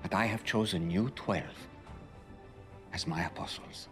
But I have chosen you 12 as my apostles.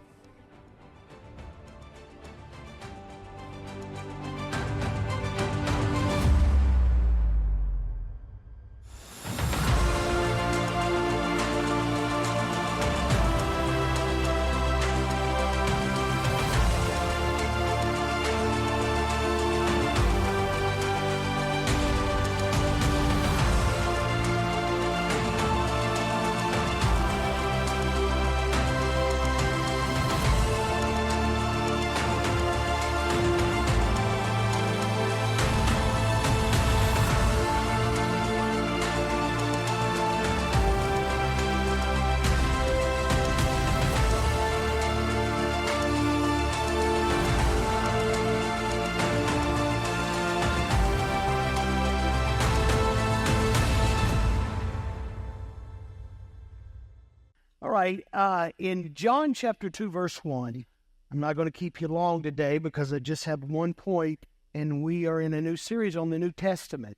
In John chapter 2, verse 1, I'm not going to keep you long today because I just have one point, and we are in a new series on the New Testament.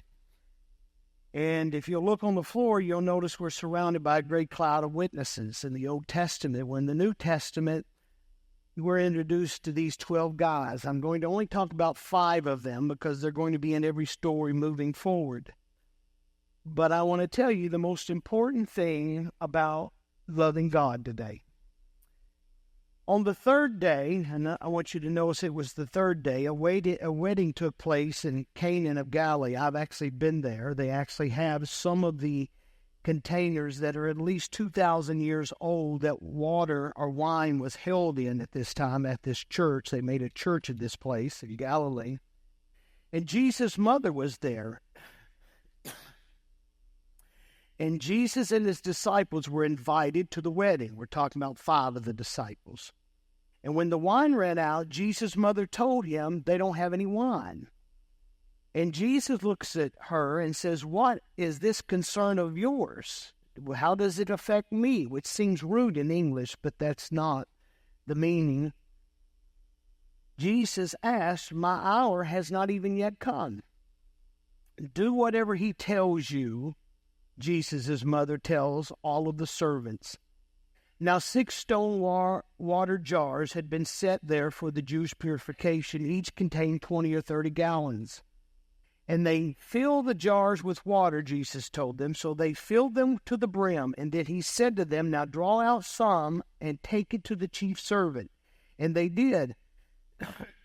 And if you look on the floor, you'll notice we're surrounded by a great cloud of witnesses. In the Old Testament, when the New Testament, we're introduced to these 12 guys. I'm going to only talk about 5 of them because they're going to be in every story moving forward. But I want to tell you the most important thing about loving God today. On the third day, and I want you to notice it was the third day, a wedding took place in Canaan of Galilee. I've actually been there. They actually have some of the containers that are at least 2,000 years old that water or wine was held in at this time at this church. They made a church at this place in Galilee. And Jesus' mother was there. And Jesus and his disciples were invited to the wedding. We're talking about 5 of the disciples. And when the wine ran out, Jesus' mother told him they don't have any wine. And Jesus looks at her and says, "What is this concern of yours? How does it affect me?" Which seems rude in English, but that's not the meaning. Jesus asked, "My hour has not even yet come. Do whatever he tells you." Jesus' mother tells all of the servants. Now 6 stone water jars had been set there for the Jewish purification. Each contained 20 or 30 gallons. And they filled the jars with water, Jesus told them. So they filled them to the brim. And then he said to them, "Now draw out some and take it to the chief servant." And they did.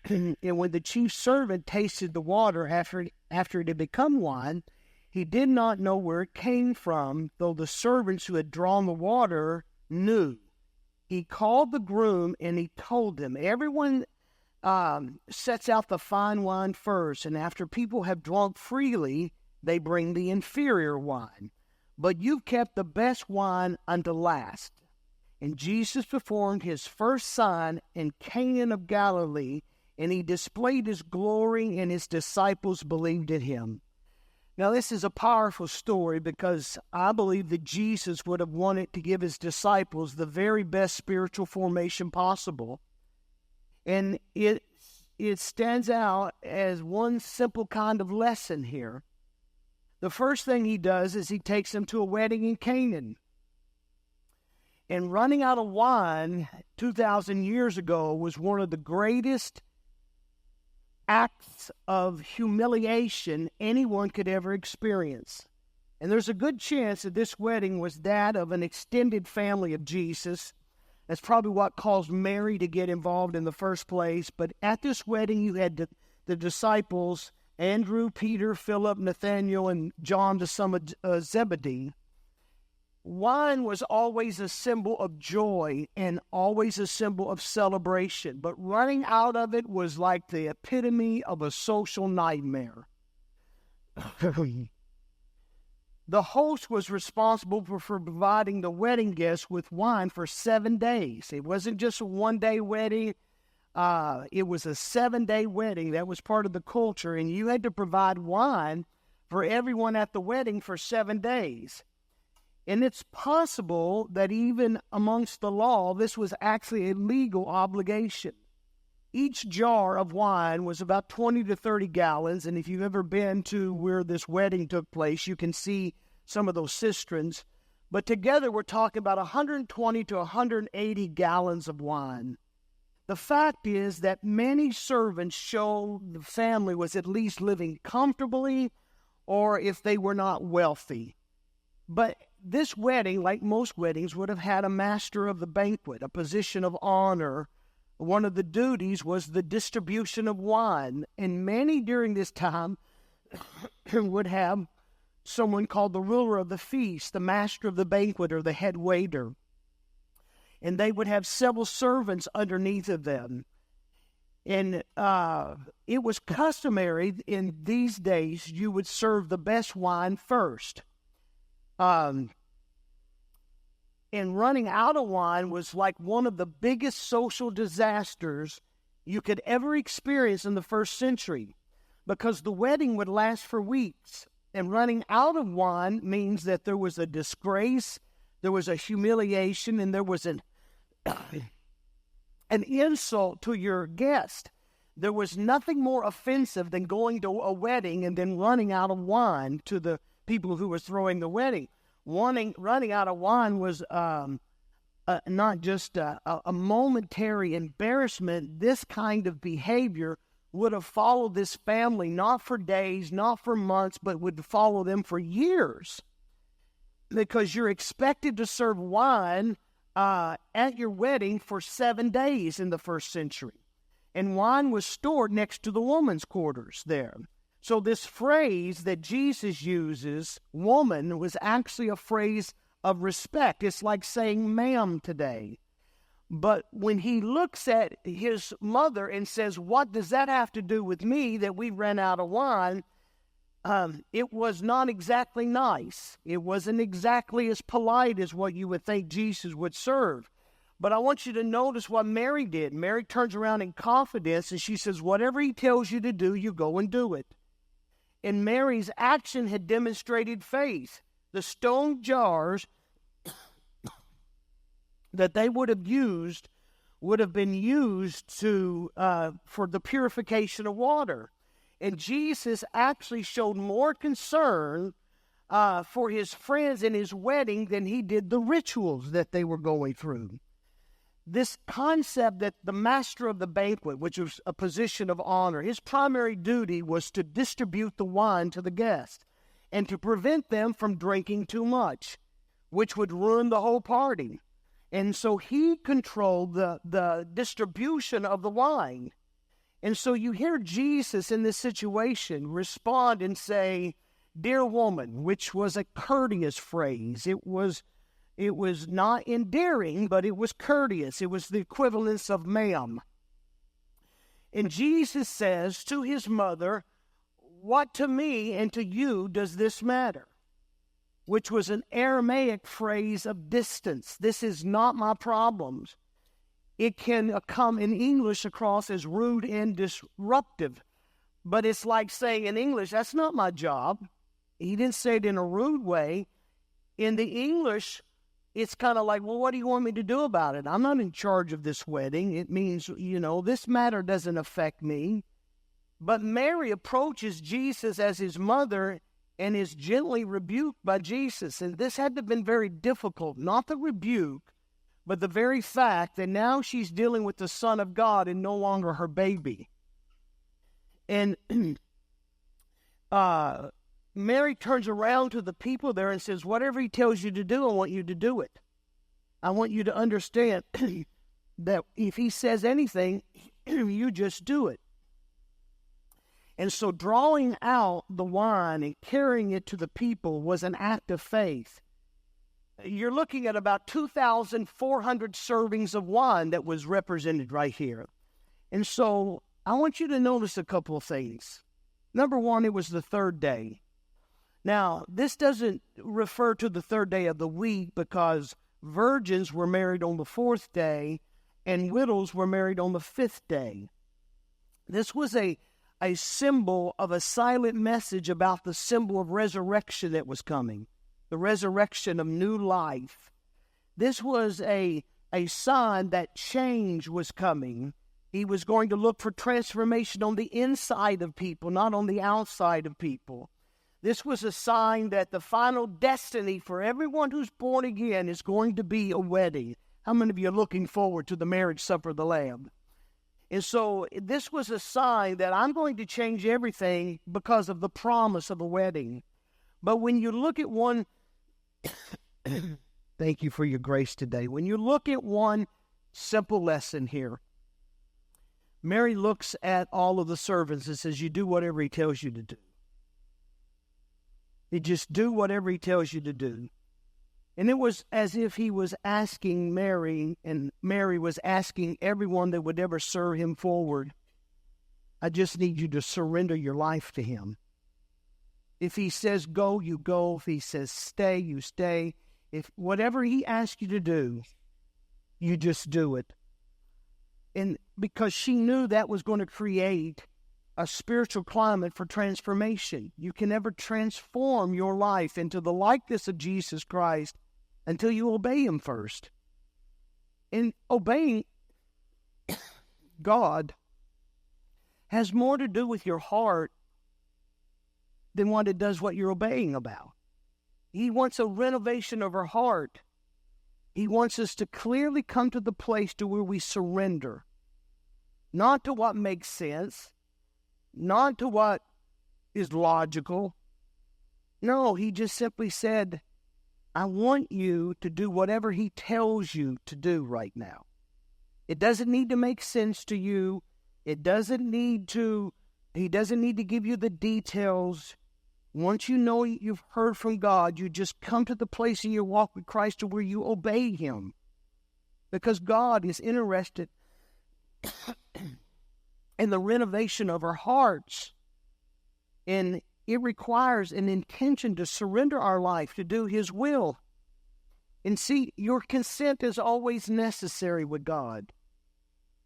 And when the chief servant tasted the water after it had become wine, he did not know where it came from, though the servants who had drawn the water knew. He called the groom and he told them, "Everyone sets out the fine wine first, and after people have drunk freely, they bring the inferior wine. But you've kept the best wine unto last." And Jesus performed his first sign in Canaan of Galilee, and he displayed his glory, and his disciples believed in him. Now, this is a powerful story because I believe that Jesus would have wanted to give his disciples the very best spiritual formation possible. And it stands out as one simple kind of lesson here. The first thing he does is he takes them to a wedding in Canaan. And running out of wine 2,000 years ago was one of the greatest acts of humiliation anyone could ever experience. And there's a good chance that this wedding was that of an extended family of Jesus. That's probably what caused Mary to get involved in the first place. But at this wedding, you had the disciples, Andrew, Peter, Philip, Nathanael, and John, the son of Zebedee. Wine was always a symbol of joy and always a symbol of celebration, but running out of it was like the epitome of a social nightmare. The host was responsible for providing the wedding guests with wine for 7 days. It wasn't just a one-day wedding. It was a 7-day wedding. That was part of the culture, and you had to provide wine for everyone at the wedding for 7 days. And it's possible that even amongst the law, this was actually a legal obligation. Each jar of wine was about 20 to 30 gallons, and if you've ever been to where this wedding took place, you can see some of those cisterns. But together we're talking about 120 to 180 gallons of wine. The fact is that many servants showed the family was at least living comfortably, or if they were not wealthy. But this wedding, like most weddings, would have had a master of the banquet, a position of honor. One of the duties was the distribution of wine. And many during this time would have someone called the ruler of the feast, the master of the banquet, or the head waiter. And they would have several servants underneath of them. And it was customary in these days, you would serve the best wine first. And running out of wine was like one of the biggest social disasters you could ever experience in the first century, because the wedding would last for weeks. And running out of wine means that there was a disgrace, there was a humiliation, and there was an insult to your guest. There was nothing more offensive than going to a wedding and then running out of wine to the people who were throwing the wedding. Running out of wine was not just a momentary embarrassment. This kind of behavior would have followed this family not for days, not for months, but would follow them for years, because you're expected to serve wine at your wedding for 7 days in the first century. And wine was stored next to the woman's quarters there. So this phrase that Jesus uses, woman, was actually a phrase of respect. It's like saying ma'am today. But when he looks at his mother and says, what does that have to do with me that we ran out of wine? It was not exactly nice. It wasn't exactly as polite as what you would think Jesus would serve. But I want you to notice what Mary did. Mary turns around in confidence and she says, whatever he tells you to do, you go and do it. And Mary's action had demonstrated faith. The stone jars that they would have been used to for the purification of water. And Jesus actually showed more concern for his friends in his wedding than he did the rituals that they were going through. This concept that the master of the banquet, which was a position of honor, his primary duty was to distribute the wine to the guests and to prevent them from drinking too much, which would ruin the whole party. And so he controlled the distribution of the wine. And so you hear Jesus in this situation respond and say, dear woman, which was a courteous phrase. It was not endearing, but it was courteous. It was the equivalence of ma'am. And Jesus says to his mother, what to me and to you does this matter? Which was an Aramaic phrase of distance. This is not my problems. It can come in English across as rude and disruptive. But it's like saying in English, that's not my job. He didn't say it in a rude way. In the English, it's kind of like, well, what do you want me to do about it? I'm not in charge of this wedding. It means, this matter doesn't affect me. But Mary approaches Jesus as his mother and is gently rebuked by Jesus. And this had to have been very difficult, not the rebuke, but the very fact that now she's dealing with the Son of God and no longer her baby. And Mary turns around to the people there and says, whatever he tells you to do, I want you to do it. I want you to understand that if he says anything, you just do it. And so drawing out the wine and carrying it to the people was an act of faith. You're looking at about 2,400 servings of wine that was represented right here. And so I want you to notice a couple of things. Number one, it was the third day. Now, this doesn't refer to the third day of the week because virgins were married on the fourth day and widows were married on the fifth day. This was a symbol of a silent message about the symbol of resurrection that was coming, the resurrection of new life. This was a sign that change was coming. He was going to look for transformation on the inside of people, not on the outside of people. This was a sign that the final destiny for everyone who's born again is going to be a wedding. How many of you are looking forward to the marriage supper of the Lamb? And so this was a sign that I'm going to change everything because of the promise of a wedding. But when you look at one, thank you for your grace today. When you look at one simple lesson here, Mary looks at all of the servants and says, you do whatever he tells you to do. You just do whatever he tells you to do. And it was as if he was asking Mary, and Mary was asking everyone that would ever serve him forward, I just need you to surrender your life to him. If he says go, you go. If he says stay, you stay. If whatever he asks you to do, you just do it. And because she knew that was going to create a spiritual climate for transformation. You can never transform your life into the likeness of Jesus Christ until you obey him first. And obeying God has more to do with your heart than what it does what you're obeying about. He wants a renovation of our heart. He wants us to clearly come to the place to where we surrender. Not to what makes sense, not to what is logical. No, he just simply said, I want you to do whatever he tells you to do right now. It doesn't need to make sense to you. He doesn't need to give you the details. Once you know you've heard from God, you just come to the place in your walk with Christ to where you obey him. Because God is interested in the renovation of our hearts. And it requires an intention to surrender our life to do his will. And see, your consent is always necessary with God.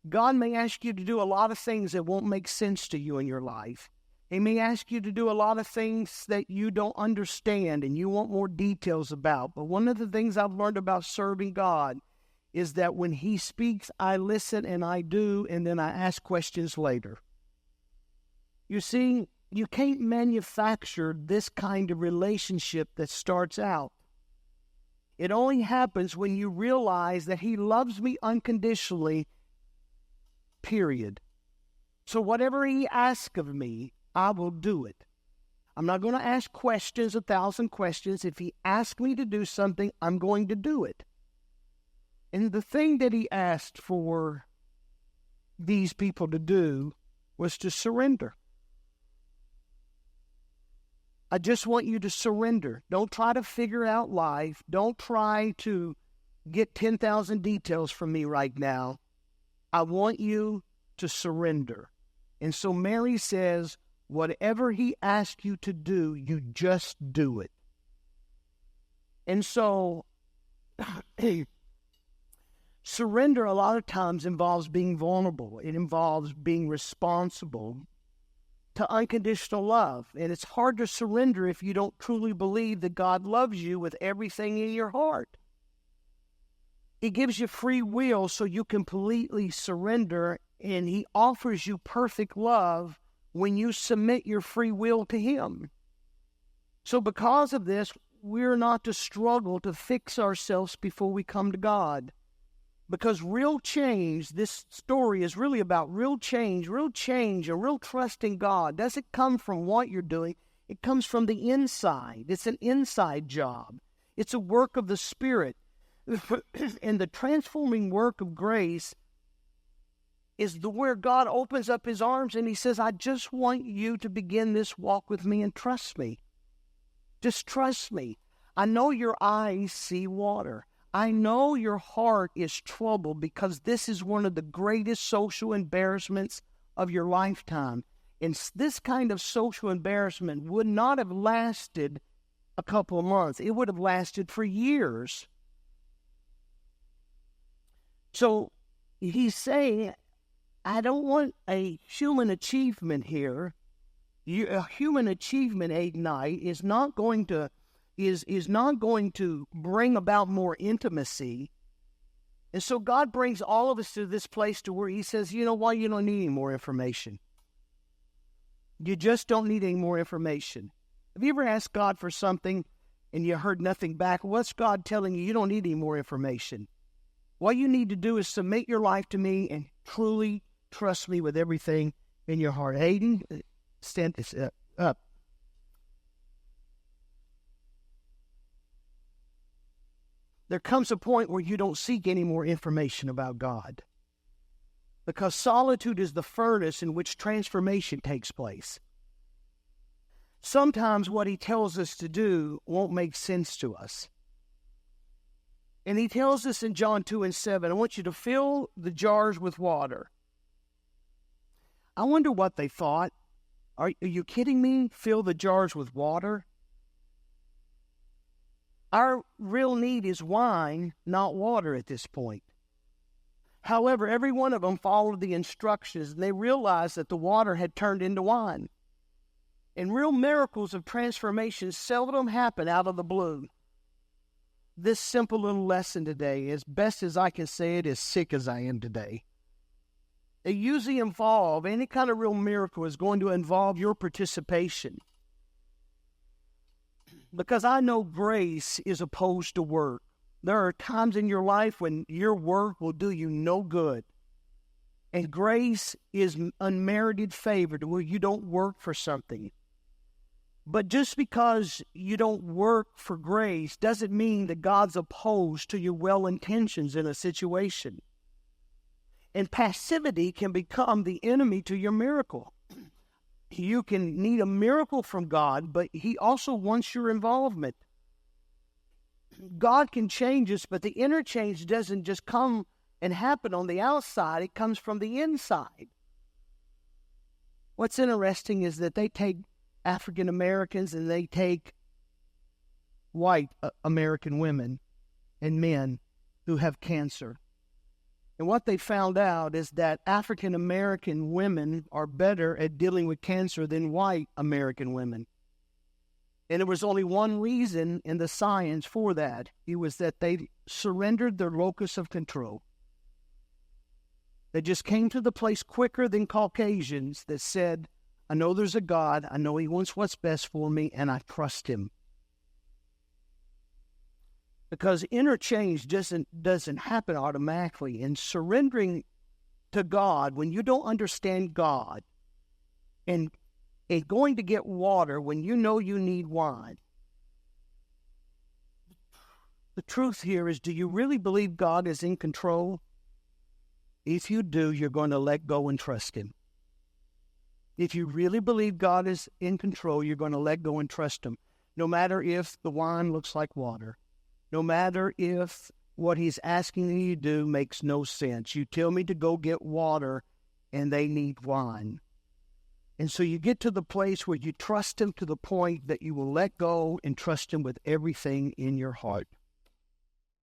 God may ask you to do a lot of things that won't make sense to you in your life. He may ask you to do a lot of things that you don't understand and you want more details about. But one of the things I've learned about serving God is that when he speaks, I listen and I do, and then I ask questions later. You see, you can't manufacture this kind of relationship that starts out. It only happens when you realize that he loves me unconditionally, period. So whatever he asks of me, I will do it. I'm not going to ask questions, 1,000 questions. If he asks me to do something, I'm going to do it. And the thing that he asked for these people to do was to surrender. I just want you to surrender. Don't try to figure out life. Don't try to get 10,000 details from me right now. I want you to surrender. And so Mary says, whatever he asks you to do, you just do it. And so surrender a lot of times involves being vulnerable. It involves being responsible to unconditional love. And it's hard to surrender if you don't truly believe that God loves you with everything in your heart. He gives you free will so you completely surrender, and he offers you perfect love when you submit your free will to him. So because of this, we're not to struggle to fix ourselves before we come to God. Because real change, this story is really about real change, and real trust in God doesn't come from what you're doing. It comes from the inside. It's an inside job. It's a work of the Spirit. And the transforming work of grace is where God opens up his arms and he says, I just want you to begin this walk with me and trust me. Just trust me. I know your eyes see water. I know your heart is troubled because this is one of the greatest social embarrassments of your lifetime. And this kind of social embarrassment would not have lasted a couple of months. It would have lasted for years. So he's saying, I don't want a human achievement here. A human achievement at night is not going to bring about more intimacy. And so God brings all of us to this place to where he says, you know what, you don't need any more information. You just don't need any more information. Have you ever asked God for something and you heard nothing back? What's God telling you? You don't need any more information. What you need to do is submit your life to me and truly trust me with everything in your heart. Hayden, stand this up. There comes a point where you don't seek any more information about God, because solitude is the furnace in which transformation takes place. Sometimes what he tells us to do won't make sense to us. And he tells us in John 2:7, I want you to fill the jars with water. I wonder what they thought. Are you kidding me? Fill the jars with water? Our real need is wine, not water at this point. However, every one of them followed the instructions, and they realized that the water had turned into wine. And real miracles of transformation seldom happen out of the blue. This simple little lesson today, as best as I can say it, as sick as I am today, it usually involves, any kind of real miracle is going to involve your participation. Because I know grace is opposed to work. There are times in your life when your work will do you no good. And grace is unmerited favor to where you don't work for something. But just because you don't work for grace doesn't mean that God's opposed to your well intentions in a situation. And passivity can become the enemy to your miracle. You can need a miracle from God, but he also wants your involvement. God can change us, but the inner change doesn't just come and happen on the outside. It comes from the inside. What's interesting is that they take African Americans and they take white American women and men who have cancer. And what they found out is that African American women are better at dealing with cancer than white American women. And there was only one reason in the science for that. It was that they surrendered their locus of control. They just came to the place quicker than Caucasians that said, I know there's a God, I know he wants what's best for me, and I trust him. Because inner change doesn't happen automatically. And surrendering to God when you don't understand God, and going to get water when you know you need wine. The truth here is, do you really believe God is in control? If you do, you're going to let go and trust him. If you really believe God is in control, you're going to let go and trust him. No matter if the wine looks like water. No matter if what he's asking you to do makes no sense. You tell me to go get water and they need wine. And so you get to the place where you trust him to the point that you will let go and trust him with everything in your heart.